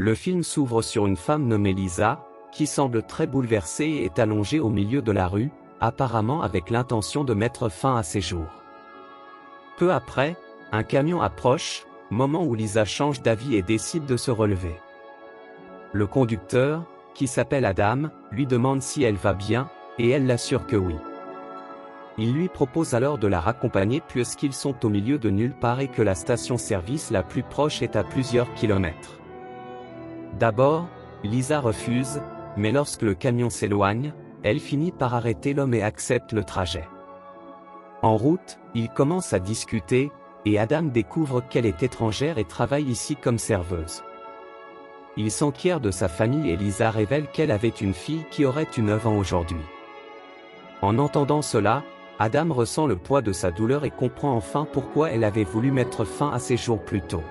Le film s'ouvre sur une femme nommée Lisa, qui semble très bouleversée et est allongée au milieu de la rue, apparemment avec l'intention de mettre fin à ses jours. Peu après, un camion approche, moment où Lisa change d'avis et décide de se relever. Le conducteur, qui s'appelle Adam, lui demande si elle va bien, et elle l'assure que oui. Il lui propose alors de la raccompagner puisqu'ils sont au milieu de nulle part et que la station-service la plus proche est à plusieurs kilomètres. D'abord, Lisa refuse, mais lorsque le camion s'éloigne, elle finit par arrêter l'homme et accepte le trajet. En route, ils commencent à discuter, et Adam découvre qu'elle est étrangère et travaille ici comme serveuse. Il s'enquiert de sa famille et Lisa révèle qu'elle avait une fille qui aurait eu 9 ans aujourd'hui. En entendant cela, Adam ressent le poids de sa douleur et comprend enfin pourquoi elle avait voulu mettre fin à ses jours plus tôt.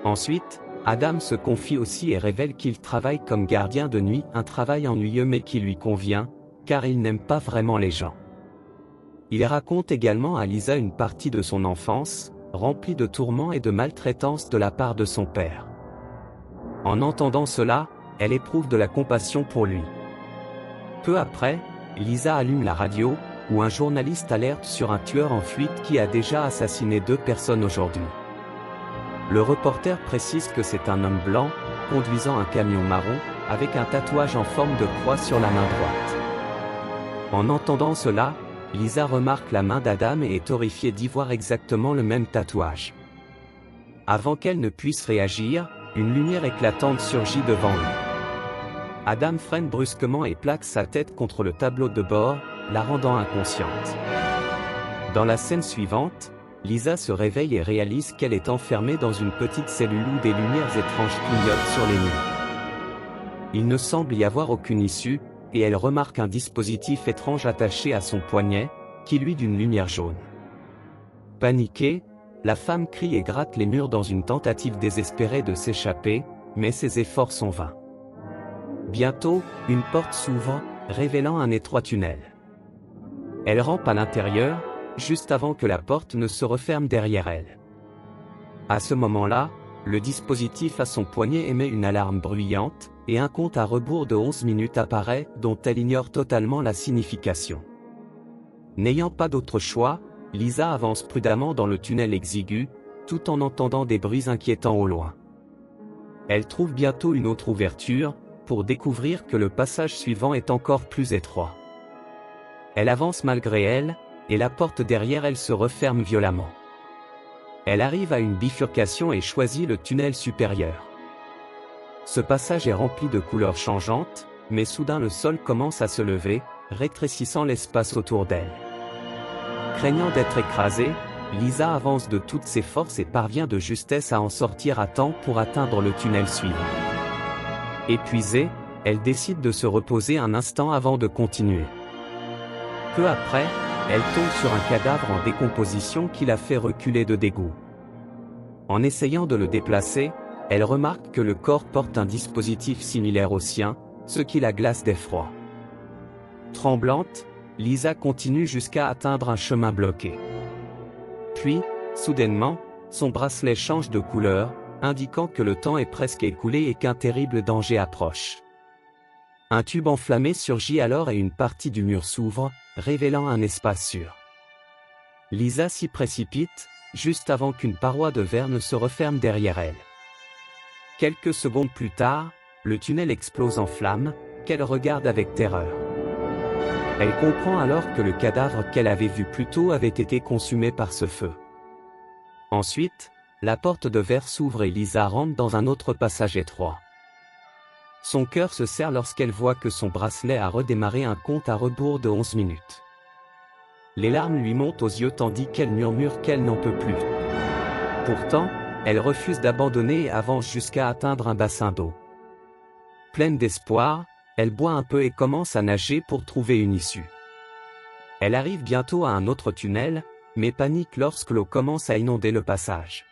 Ensuite, Adam se confie aussi et révèle qu'il travaille comme gardien de nuit, un travail ennuyeux mais qui lui convient, car il n'aime pas vraiment les gens. Il raconte également à Lisa une partie de son enfance, remplie de tourments et de maltraitance de la part de son père. En entendant cela, elle éprouve de la compassion pour lui. Peu après, Lisa allume la radio, où un journaliste alerte sur un tueur en fuite qui a déjà assassiné 2 personnes aujourd'hui. Le reporter précise que c'est un homme blanc, conduisant un camion marron, avec un tatouage en forme de croix sur la main droite. En entendant cela, Lisa remarque la main d'Adam et est horrifiée d'y voir exactement le même tatouage. Avant qu'elle ne puisse réagir, une lumière éclatante surgit devant eux. Adam freine brusquement et plaque sa tête contre le tableau de bord, la rendant inconsciente. Dans la scène suivante, Lisa se réveille et réalise qu'elle est enfermée dans une petite cellule où des lumières étranges clignotent sur les murs. Il ne semble y avoir aucune issue, et elle remarque un dispositif étrange attaché à son poignet, qui luit d'une lumière jaune. Paniquée, la femme crie et gratte les murs dans une tentative désespérée de s'échapper, mais ses efforts sont vains. Bientôt, une porte s'ouvre, révélant un étroit tunnel. Elle rampe à l'intérieur, juste avant que la porte ne se referme derrière elle. À ce moment-là, le dispositif à son poignet émet une alarme bruyante, et un compte à rebours de 11 minutes apparaît, dont elle ignore totalement la signification. N'ayant pas d'autre choix, Lisa avance prudemment dans le tunnel exigu, tout en entendant des bruits inquiétants au loin. Elle trouve bientôt une autre ouverture, pour découvrir que le passage suivant est encore plus étroit. Elle avance malgré elle, et la porte derrière elle se referme violemment. Elle arrive à une bifurcation et choisit le tunnel supérieur. Ce passage est rempli de couleurs changeantes, mais soudain le sol commence à se lever, rétrécissant l'espace autour d'elle. Craignant d'être écrasée, Lisa avance de toutes ses forces et parvient de justesse à en sortir à temps pour atteindre le tunnel suivant. Épuisée, elle décide de se reposer un instant avant de continuer. Peu après, elle tombe sur un cadavre en décomposition qui la fait reculer de dégoût. En essayant de le déplacer, elle remarque que le corps porte un dispositif similaire au sien, ce qui la glace d'effroi. Tremblante, Lisa continue jusqu'à atteindre un chemin bloqué. Puis, soudainement, son bracelet change de couleur, indiquant que le temps est presque écoulé et qu'un terrible danger approche. Un tube enflammé surgit alors et une partie du mur s'ouvre, révélant un espace sûr. Lisa s'y précipite, juste avant qu'une paroi de verre ne se referme derrière elle. Quelques secondes plus tard, le tunnel explose en flammes, qu'elle regarde avec terreur. Elle comprend alors que le cadavre qu'elle avait vu plus tôt avait été consumé par ce feu. Ensuite, la porte de verre s'ouvre et Lisa rentre dans un autre passage étroit. Son cœur se serre lorsqu'elle voit que son bracelet a redémarré un compte à rebours de 11 minutes. Les larmes lui montent aux yeux tandis qu'elle murmure qu'elle n'en peut plus. Pourtant, elle refuse d'abandonner et avance jusqu'à atteindre un bassin d'eau. Pleine d'espoir, elle boit un peu et commence à nager pour trouver une issue. Elle arrive bientôt à un autre tunnel, mais panique lorsque l'eau commence à inonder le passage.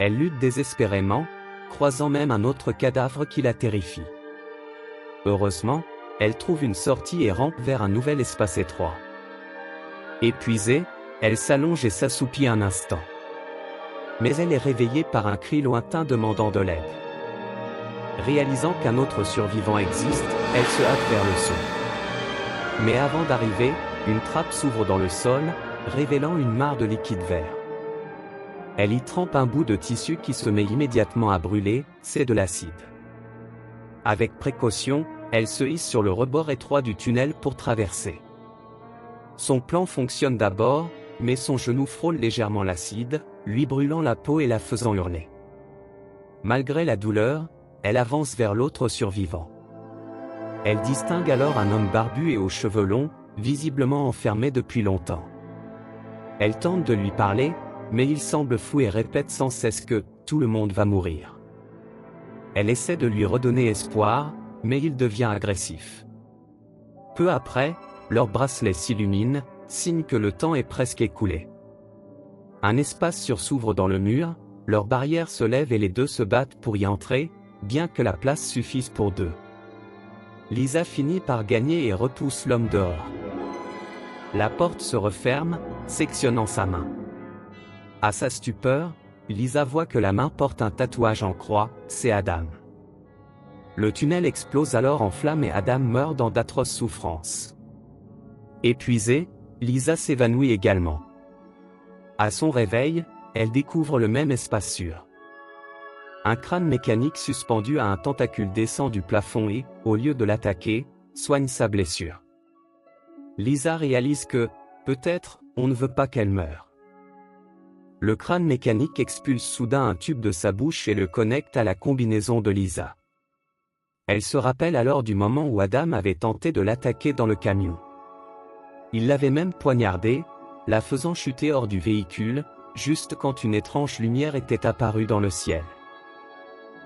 Elle lutte désespérément, croisant même un autre cadavre qui la terrifie. Heureusement, elle trouve une sortie et rampe vers un nouvel espace étroit. Épuisée, elle s'allonge et s'assoupit un instant. Mais elle est réveillée par un cri lointain demandant de l'aide. Réalisant qu'un autre survivant existe, elle se hâte vers le seau. Mais avant d'arriver, une trappe s'ouvre dans le sol, révélant une mare de liquide vert. Elle y trempe un bout de tissu qui se met immédiatement à brûler, c'est de l'acide. Avec précaution, elle se hisse sur le rebord étroit du tunnel pour traverser. Son plan fonctionne d'abord, mais son genou frôle légèrement l'acide, lui brûlant la peau et la faisant hurler. Malgré la douleur, elle avance vers l'autre survivant. Elle distingue alors un homme barbu et aux cheveux longs, visiblement enfermé depuis longtemps. Elle tente de lui parler, mais il semble fou et répète sans cesse que « tout le monde va mourir ». Elle essaie de lui redonner espoir, mais il devient agressif. Peu après, leur bracelet s'illumine, signe que le temps est presque écoulé. Un espace s'ouvre dans le mur, leur barrière se lève et les deux se battent pour y entrer, bien que la place suffise pour deux. Lisa finit par gagner et repousse l'homme dehors. La porte se referme, sectionnant sa main. À sa stupeur, Lisa voit que la main porte un tatouage en croix, c'est Adam. Le tunnel explose alors en flammes et Adam meurt dans d'atroces souffrances. Épuisée, Lisa s'évanouit également. À son réveil, elle découvre le même espace sûr. Un crâne mécanique suspendu à un tentacule descend du plafond et, au lieu de l'attaquer, soigne sa blessure. Lisa réalise que, peut-être, on ne veut pas qu'elle meure. Le crâne mécanique expulse soudain un tube de sa bouche et le connecte à la combinaison de Lisa. Elle se rappelle alors du moment où Adam avait tenté de l'attaquer dans le camion. Il l'avait même poignardée, la faisant chuter hors du véhicule, juste quand une étrange lumière était apparue dans le ciel.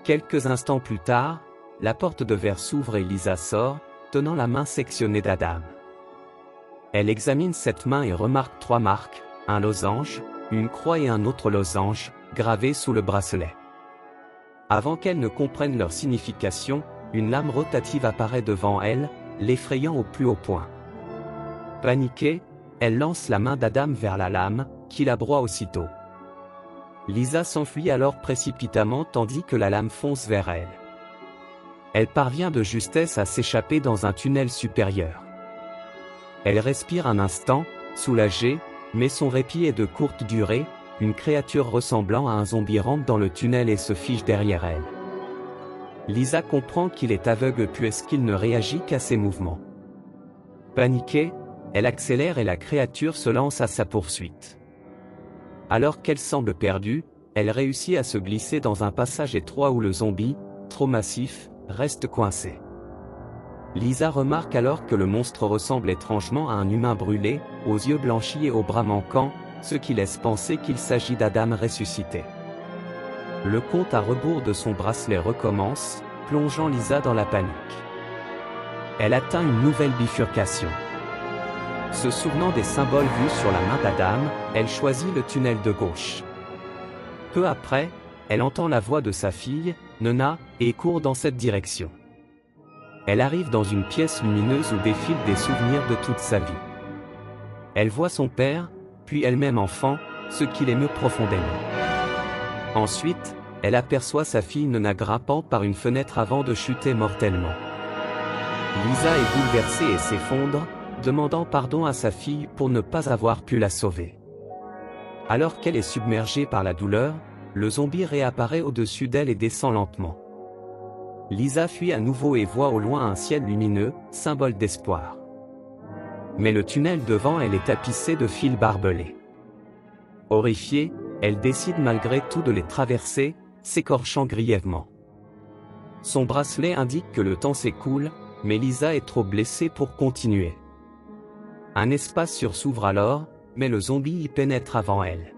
Quelques instants plus tard, la porte de verre s'ouvre et Lisa sort, tenant la main sectionnée d'Adam. Elle examine cette main et remarque 3 marques, un losange, une croix et un autre losange, gravés sous le bracelet. Avant qu'elle ne comprenne leur signification, une lame rotative apparaît devant elle, l'effrayant au plus haut point. Paniquée, elle lance la main d'Adam vers la lame, qui la broie aussitôt. Lisa s'enfuit alors précipitamment tandis que la lame fonce vers elle. Elle parvient de justesse à s'échapper dans un tunnel supérieur. Elle respire un instant, soulagée, mais son répit est de courte durée, une créature ressemblant à un zombie rentre dans le tunnel et se fiche derrière elle. Lisa comprend qu'il est aveugle puisqu'il ne réagit qu'à ses mouvements. Paniquée, elle accélère et la créature se lance à sa poursuite. Alors qu'elle semble perdue, elle réussit à se glisser dans un passage étroit où le zombie, trop massif, reste coincé. Lisa remarque alors que le monstre ressemble étrangement à un humain brûlé, aux yeux blanchis et aux bras manquants, ce qui laisse penser qu'il s'agit d'Adam ressuscité. Le compte à rebours de son bracelet recommence, plongeant Lisa dans la panique. Elle atteint une nouvelle bifurcation. Se souvenant des symboles vus sur la main d'Adam, elle choisit le tunnel de gauche. Peu après, elle entend la voix de sa fille, Nona, et court dans cette direction. Elle arrive dans une pièce lumineuse où défilent des souvenirs de toute sa vie. Elle voit son père, puis elle-même enfant, ce qui l'émeut profondément. Ensuite, elle aperçoit sa fille Nona grimpant par une fenêtre avant de chuter mortellement. Lisa est bouleversée et s'effondre, demandant pardon à sa fille pour ne pas avoir pu la sauver. Alors qu'elle est submergée par la douleur, le zombie réapparaît au-dessus d'elle et descend lentement. Lisa fuit à nouveau et voit au loin un ciel lumineux, symbole d'espoir. Mais le tunnel devant elle est tapissé de fils barbelés. Horrifiée, elle décide malgré tout de les traverser, s'écorchant grièvement. Son bracelet indique que le temps s'écoule, mais Lisa est trop blessée pour continuer. Un espace s'ouvre alors, mais le zombie y pénètre avant elle.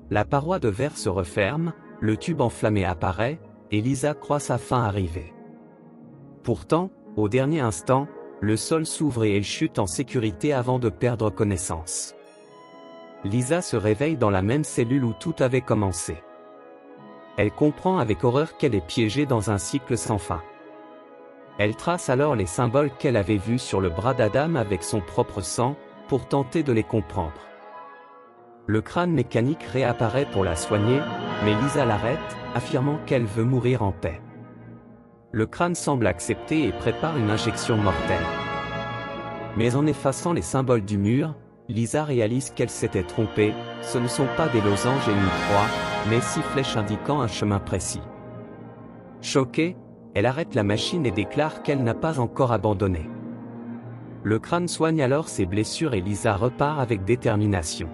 La paroi de verre se referme, le tube enflammé apparaît, et Lisa croit sa fin arriver. Pourtant, au dernier instant, le sol s'ouvre et elle chute en sécurité avant de perdre connaissance. Lisa se réveille dans la même cellule où tout avait commencé. Elle comprend avec horreur qu'elle est piégée dans un cycle sans fin. Elle trace alors les symboles qu'elle avait vus sur le bras d'Adam avec son propre sang, pour tenter de les comprendre. Le crâne mécanique réapparaît pour la soigner, mais Lisa l'arrête, affirmant qu'elle veut mourir en paix. Le crâne semble accepter et prépare une injection mortelle. Mais en effaçant les symboles du mur, Lisa réalise qu'elle s'était trompée, ce ne sont pas des losanges et une croix, mais 6 flèches indiquant un chemin précis. Choquée, elle arrête la machine et déclare qu'elle n'a pas encore abandonné. Le crâne soigne alors ses blessures et Lisa repart avec détermination.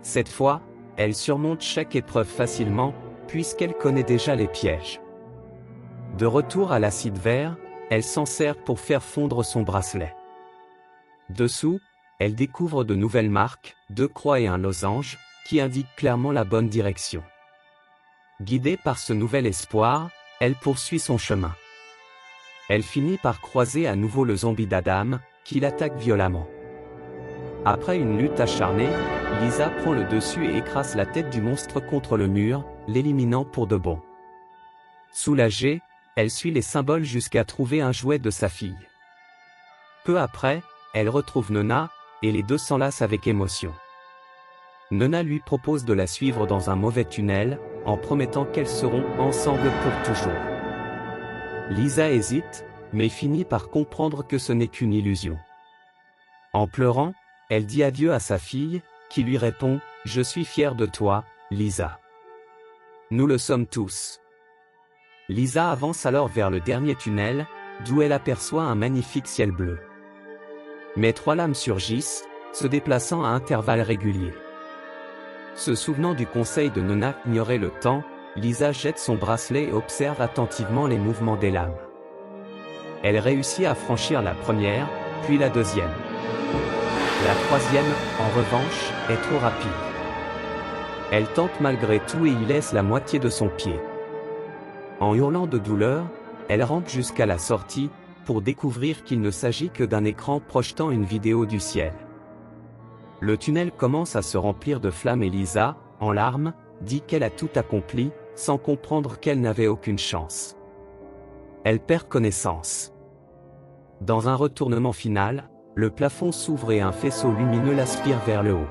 Cette fois, elle surmonte chaque épreuve facilement, puisqu'elle connaît déjà les pièges. De retour à l'acide vert, elle s'en sert pour faire fondre son bracelet. Dessous, elle découvre de nouvelles marques, 2 croix et un losange, qui indiquent clairement la bonne direction. Guidée par ce nouvel espoir, elle poursuit son chemin. Elle finit par croiser à nouveau le zombie d'Adam, qui l'attaque violemment. Après une lutte acharnée, Lisa prend le dessus et écrase la tête du monstre contre le mur, l'éliminant pour de bon. Soulagée, elle suit les symboles jusqu'à trouver un jouet de sa fille. Peu après, elle retrouve Nona, et les deux s'enlacent avec émotion. Nona lui propose de la suivre dans un mauvais tunnel, en promettant qu'elles seront ensemble pour toujours. Lisa hésite, mais finit par comprendre que ce n'est qu'une illusion. En pleurant, elle dit adieu à sa fille, qui lui répond « Je suis fière de toi, Lisa. Nous le sommes tous. » Lisa avance alors vers le dernier tunnel, d'où elle aperçoit un magnifique ciel bleu. Mais 3 lames surgissent, se déplaçant à intervalles réguliers. Se souvenant du conseil de Nona d'ignorer le temps, Lisa jette son bracelet et observe attentivement les mouvements des lames. Elle réussit à franchir la première, puis la deuxième. La troisième, en revanche, est trop rapide. Elle tente malgré tout et y laisse la moitié de son pied. En hurlant de douleur, elle rampe jusqu'à la sortie, pour découvrir qu'il ne s'agit que d'un écran projetant une vidéo du ciel. Le tunnel commence à se remplir de flammes et Lisa, en larmes, dit qu'elle a tout accompli, sans comprendre qu'elle n'avait aucune chance. Elle perd connaissance. Dans un retournement final, le plafond s'ouvre et un faisceau lumineux l'aspire vers le haut.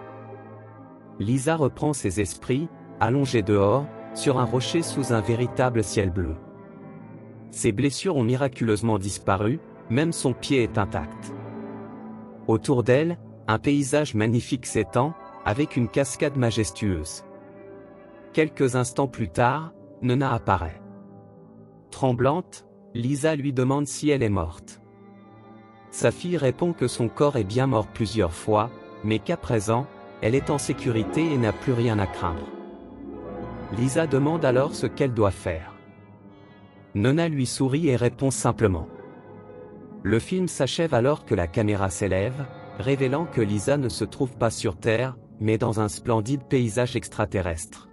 Lisa reprend ses esprits, allongée dehors, sur un rocher sous un véritable ciel bleu. Ses blessures ont miraculeusement disparu, même son pied est intact. Autour d'elle, un paysage magnifique s'étend, avec une cascade majestueuse. Quelques instants plus tard, Nona apparaît. Tremblante, Lisa lui demande si elle est morte. Sa fille répond que son corps est bien mort plusieurs fois, mais qu'à présent, elle est en sécurité et n'a plus rien à craindre. Lisa demande alors ce qu'elle doit faire. Nona lui sourit et répond simplement. Le film s'achève alors que la caméra s'élève, révélant que Lisa ne se trouve pas sur Terre, mais dans un splendide paysage extraterrestre.